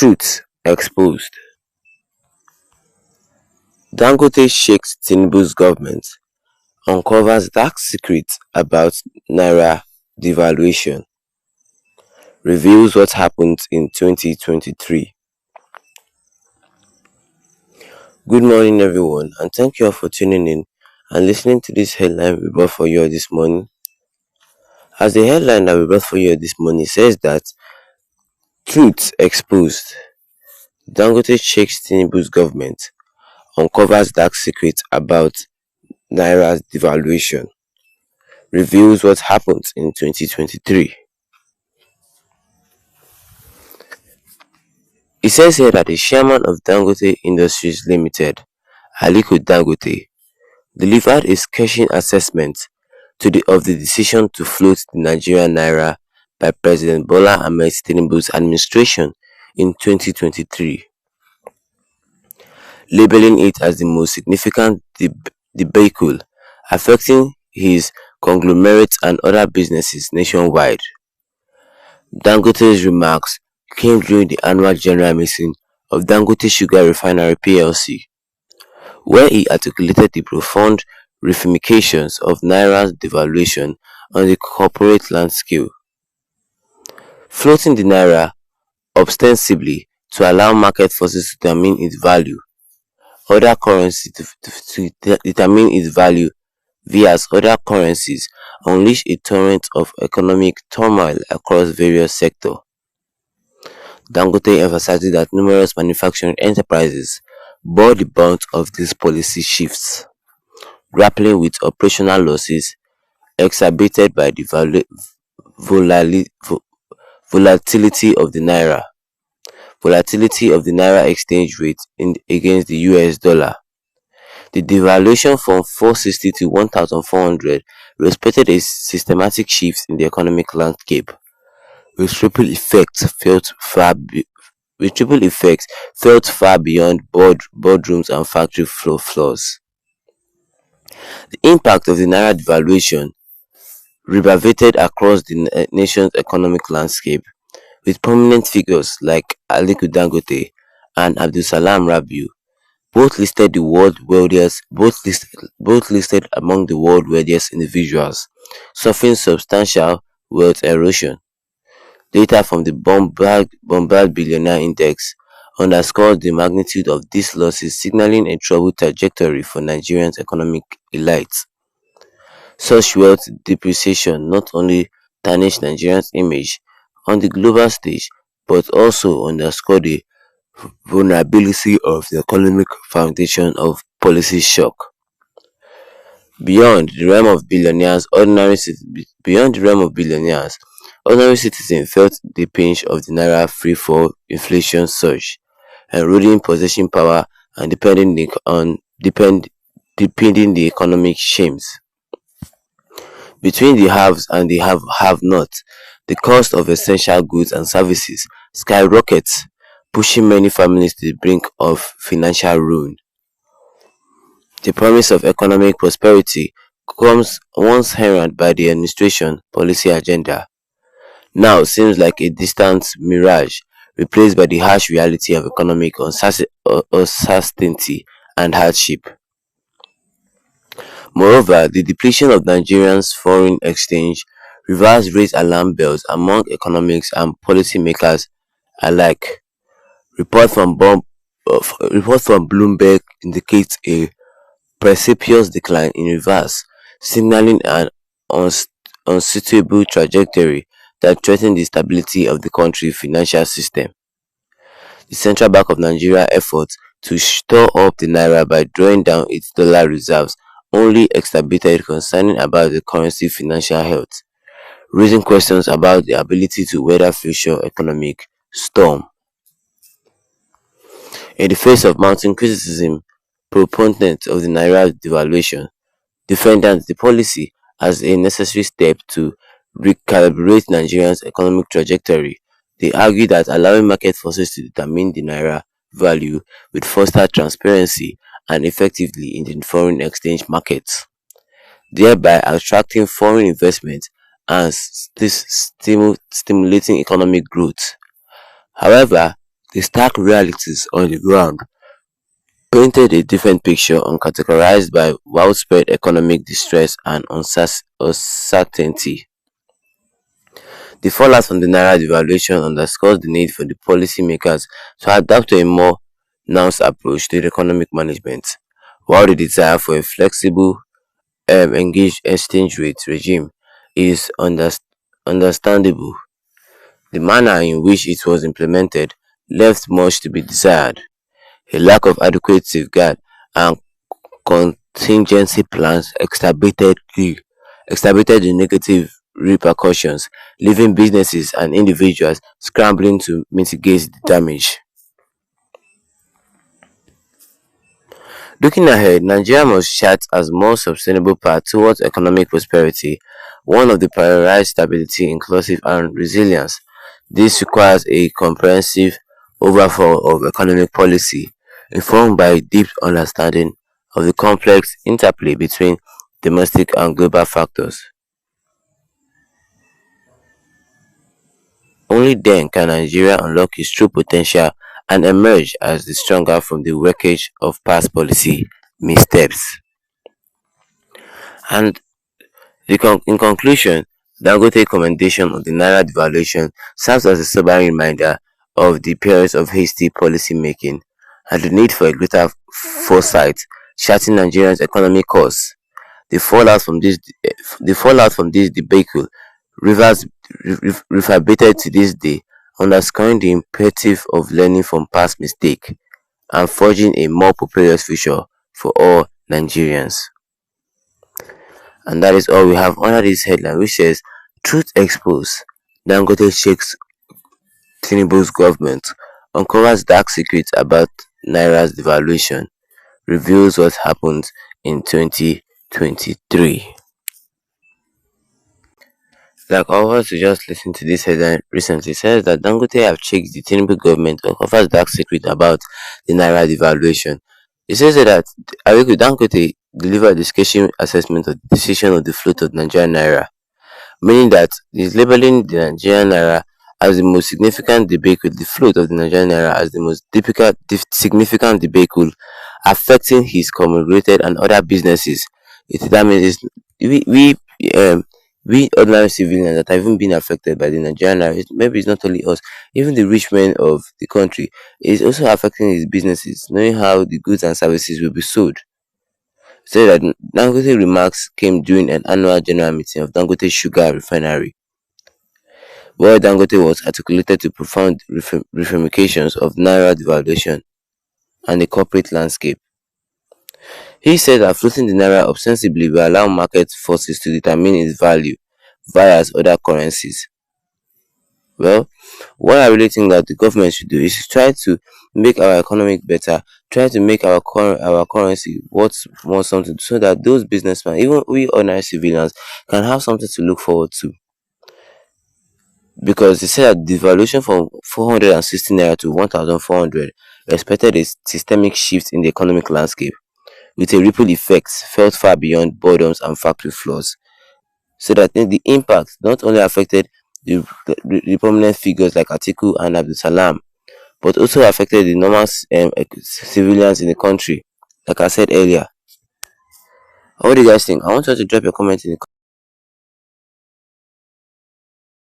Truth exposed. Dangote shakes Tinubu's government, uncovers dark secrets about Naira devaluation, reveals what happened in 2023. Good morning, everyone, and thank you all for tuning in and listening to this headline we brought for you this morning. As the headline that we brought for you this morning says that Truth exposed. Dangote shakes Tinubu's government, uncovers dark secrets about Naira's devaluation, reveals what happened in 2023. It says here that the chairman of Dangote Industries Limited, Aliko Dangote, delivered a scathing assessment of the decision to float the Nigerian Naira by President Bola Ahmed Tinubu's administration in 2023, labeling it as the most significant debacle affecting his conglomerate and other businesses nationwide. Dangote's remarks came during the annual general meeting of Dangote Sugar Refinery plc, where he articulated the profound ramifications of Naira's devaluation on the corporate landscape. Floating the Naira, ostensibly to allow market forces to determine its value, other currencies to determine its value via other currencies, unleashed a torrent of economic turmoil across various sectors. Dangote emphasized that numerous manufacturing enterprises bore the brunt of these policy shifts, grappling with operational losses exacerbated by the volatility of the naira exchange rate against the US dollar. The devaluation from 460 to 1,400 represented a systematic shift in the economic landscape, with ripple effects felt far beyond boardrooms and factory floors. The impact of the naira devaluation reverberated across the nation's economic landscape, with prominent figures like Aliko Dangote and Abdulsalam Rabiu both listed among the world wealthiest individuals, suffering substantial wealth erosion. Data from the Bombard Billionaire Index underscores the magnitude of these losses, signaling a troubled trajectory for Nigeria's economic elite. Such wealth depreciation not only tarnished Nigeria's image on the global stage, but also underscored the vulnerability of the economic foundation of policy shock. Beyond the realm of billionaires, ordinary citizens felt the pinch of the naira free-fall inflation surge, eroding purchasing power and deepening the economic shames. Between the haves and the have-nots, the cost of essential goods and services skyrockets, pushing many families to the brink of financial ruin. The promise of economic prosperity comes once heralded by the administration policy agenda, now seems like a distant mirage, replaced by the harsh reality of economic uncertainty and hardship. Moreover, the depletion of Nigeria's foreign exchange reverse raised alarm bells among economics and policymakers alike. Reports from Bloomberg indicate a precipitous decline in reverse, signaling an unsuitable trajectory that threatens the stability of the country's financial system. The Central Bank of Nigeria's efforts to store up the naira by drawing down its dollar reserves only exacerbated concerns about the currency's financial health, raising questions about the ability to weather future economic storm. In the face of mounting criticism, proponents of the naira devaluation defended the policy as a necessary step to recalibrate Nigeria's economic trajectory. They argue that allowing market forces to determine the naira value would foster transparency and effectively in the foreign exchange markets, thereby attracting foreign investment and stimulating economic growth. However, The stark realities on the ground painted a different picture categorized by widespread economic distress and uncertainty. The fallout from the Naira devaluation underscores the need for the policymakers to adapt to a more nuanced approach to economic management, while the desire for a flexible, engaged exchange rate regime is understandable. The manner in which it was implemented left much to be desired. A lack of adequate safeguard and contingency plans exacerbated the negative repercussions, leaving businesses and individuals scrambling to mitigate the damage. Looking ahead, Nigeria must chart as more sustainable path towards economic prosperity, one of the prioritized stability, inclusive and resilience. This requires a comprehensive overhaul of economic policy, informed by a deep understanding of the complex interplay between domestic and global factors. Only then can Nigeria unlock its true potential and emerge as the stronger from the wreckage of past policy missteps. And in conclusion, Dangote commendation on the Naira devaluation serves as a sobering reminder of the perils of hasty policy making and the need for a greater foresight, charting Nigeria's economic course. The fallout from this the fallout from this debacle rivers reverberated to this day, underscoring the imperative of learning from past mistakes and forging a more prosperous future for all Nigerians. And that is all we have under this headline, which says Truth Exposed. Dangote shakes Tinubu's government, uncovers dark secrets about Naira's devaluation, reveals what happened in 2023. Like others who just listened to this headline recently says that Dangote have checked the Tinubu government uncovers dark secret about the Naira devaluation. It says that Aliko Dangote delivered a scathing assessment of the decision of the float of Nigerian Naira, meaning that he's labeling the Nigerian Naira as the most significant debacle, the float of the Nigerian Naira as the most significant debacle affecting his conglomerate and other businesses. That means um, we ordinary civilians that have even been affected by the Nigerian Naira, maybe it's not only us, even the rich men of the country, is also affecting his businesses, knowing how the goods and services will be sold. Said that Dangote remarks came during an annual general meeting of Dangote Sugar Refinery, where Dangote was articulated to profound ramifications of Naira devaluation and the corporate landscape. He said that floating the Naira ostensibly will allow market forces to determine its value via other currencies. Well, what I really think that the government should do is to try to make our economy better, try to make our currency worth more something, so that those businessmen, even we ordinary civilians, can have something to look forward to. Because they said that devaluation from 460 naira to 1,400 expected a systemic shift in the economic landscape, with a ripple effect felt far beyond boredoms and factory floors. So that the impact not only affected the prominent figures like Atiku and Abdul Salam, but also affected the normal civilians in the country. Like I said earlier, what do you guys think? I want you to drop your comment in the